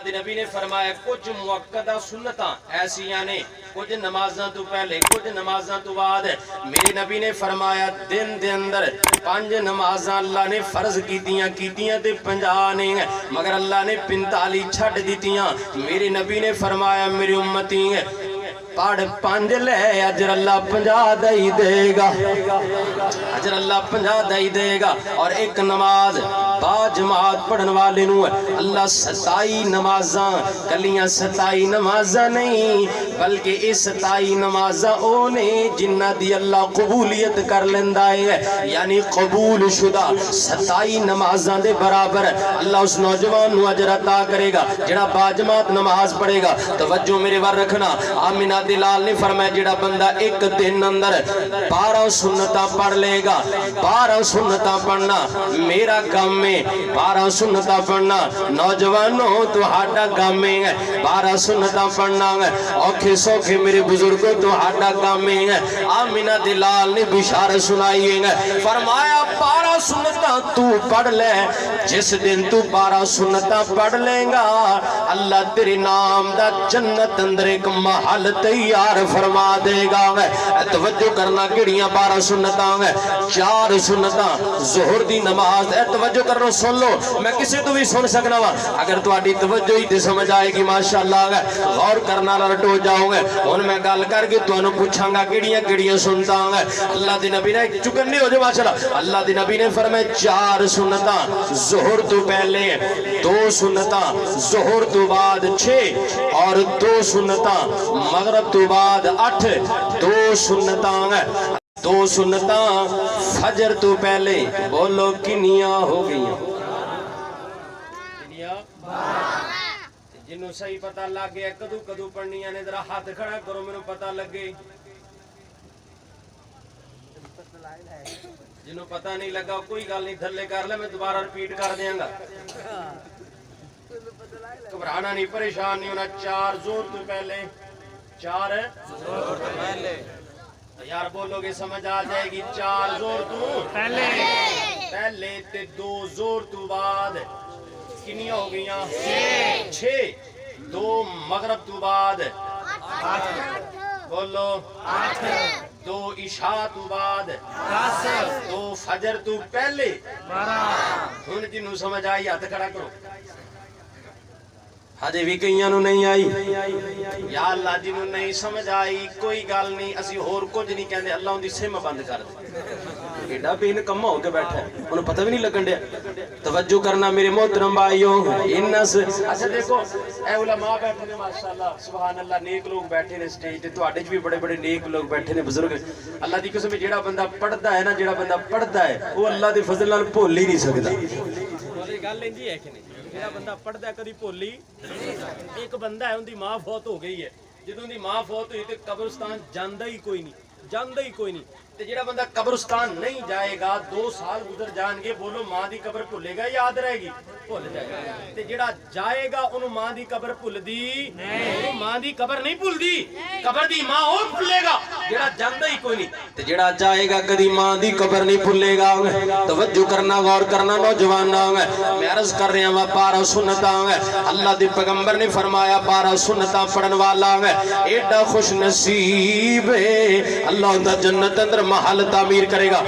دی نبی نے فرمایا کچھ موقدہ سنتاں ایسیاں نے کچھ نمازاں تو پہلے کچھ نمازاں تو بعد میرے نبی نے فرمایا دن دے اندر 5 نمازاں اللہ نے فرض کیتیاں تے 50 نے مگر اللہ نے 45 چھڈ دتیاں میرے نبی نے فرمایا میری امتی پڑھ 5 لے اجر اللہ 50 دائی دے گا اجر اللہ 50 دائی دے گا اور ایک نماز با جماعت پڑھن والے نو اللہ 27 نمازاں کلیاں 27 نمازاں نہیں بلکہ یہ 27 نمازاں او نے جنہ دی اللہ قبولیت کر لیندا ہے یعنی قبول شدہ 27 نمازاں دے برابر اللہ اس نوجوان نو اجر عطا کرے گا جڑا با جماعت نماز پڑھے گا توجہ میرے ور رکھنا آمینہ دلال نے فرمایا جڑا بندہ ایک دن اندر 12 سنتاں پڑھ لے گا 12 سنتاں پڑھنا میرا کام میں 12 سنتاں پڑھنا نوجوانوں تو ہاڈا کام ہے 12 سنتاں پڑھنا اوکھے سوکھے میرے بزرگوں تو ہاڈا کام ہے آمینہ دلال نے بشارت سنائی ہے فرمایا 12 سنتاں تو پڑھ لے جس دن تو 12 سنتاں پڑھ لے گا اللہ تیرے نام دا جنت اندر ایک محل تیار فرما دے گا توجہ کرنا کیڑیاں 12 سنتاں 4 سنتاں ظہر دی نماز توجہ کرنا سن لو میں کسی تو بھی سن سکنا وا اگر تہاڈی توجہ ہی تے سمجھ آئے گی ماشاءاللہ غور کرنا نہ رٹو جاؤ گے ہن میں گل کر کے تانوں پوچھاں گا کیڑیاں سنتاں اللہ دے نبی نے چکن نہیں ہو جائے ماشاءاللہ اللہ دے نبی نے فرمایا 4 سنتاں ظہر تو پہلے 2 سنتاں ظہر تو بعد 6 اور 2 سنتاں مغرب تو بعد 8 2 سنتاں فجر تو پہلے بولو کنیاں ہو گئیاں جنہوں صحیح پتہ لگ گیا کدو پڑھنیاں نے ذرا ہاتھ کھڑا کرو میرے پتہ لگے جنہوں پتہ نہیں لگا کوئی گل نہیں تھلے کر لے میں دوبارہ ریپیٹ کر دیاں گا گھبرانا نہیں پریشان نہیں ہونا 4 زور تو پہلے 4 زور تو پہلے یار بولو گے سمجھ آ جائے گی 4 زور تو پہلے تے 2 زور تو بعد کنیاں ہو گئیاں 6 2 مغرب تو بعد 8 بولو 8 2 عشاء تو بعد 10 2 فجر تو پہلے 12 ہن جنوں سمجھ آئی ہاتھ کھڑا کرو ہجے بھی کئیاں نو نہیں آئی یا اللہ جنہوں نہیں سمجھ آئی کوئی گل نہیں اسی ہور کچھ نہیں کہندے اللہ ان دی سم بند کر دے ایڈا بے نکما ہو کے بیٹھا ہے انہوں پتہ بھی نہیں لگن دیا توجہ کرنا میرے محترم بھائیوں انس اچھا دیکھو اے علماء بیٹھے نے ماشاءاللہ سبحان اللہ نیک لوگ بیٹھے نے سٹیج تے تواڈے وچ بھی بڑے بڑے نیک لوگ بیٹھے نے بزرگ اللہ دی قسم جیڑا بندہ پڑھدا ہے نا جیڑا بندہ پڑھدا ہے وہ اللہ دے فضل نال بھول ہی نہیں سکدا بولے گل انجی ہے کہ نہیں جیڑا بندہ پڑھدا ہے کدی بھولی ایک بندہ ہے ان دی ماں فوت ہو گئی ہے جدوں دی ماں فوت ہوئی تے قبرستان جاندا ہی کوئی نہیں تے جیڑا بندہ قبرستان نہیں جائے گا 2 سال گزر جان گے بولو ماں دی قبر بھولے گا یاد رہے گی بھول جائے گا تے جیڑا جائے گا انہوں ماں دی قبر بھول دی نہیں ماں دی قبر نہیں بھول دی قبر دی ماں اور بھولے گا جیڑا جاندا ہی کوئی نہیں تے جیڑا جائے گا کدی ماں دی قبر نہیں بھولے گا توجہ کرنا غور کرنا نوجواناں میں عرض کر رہا ہوں 12 سنتاں اللہ دے پیغمبر نے فرمایا 12 سنتاں پڑھن والا ایڈا خوش نصیب ہے اللہ دا جنت اندر محل تعمیر کرے گا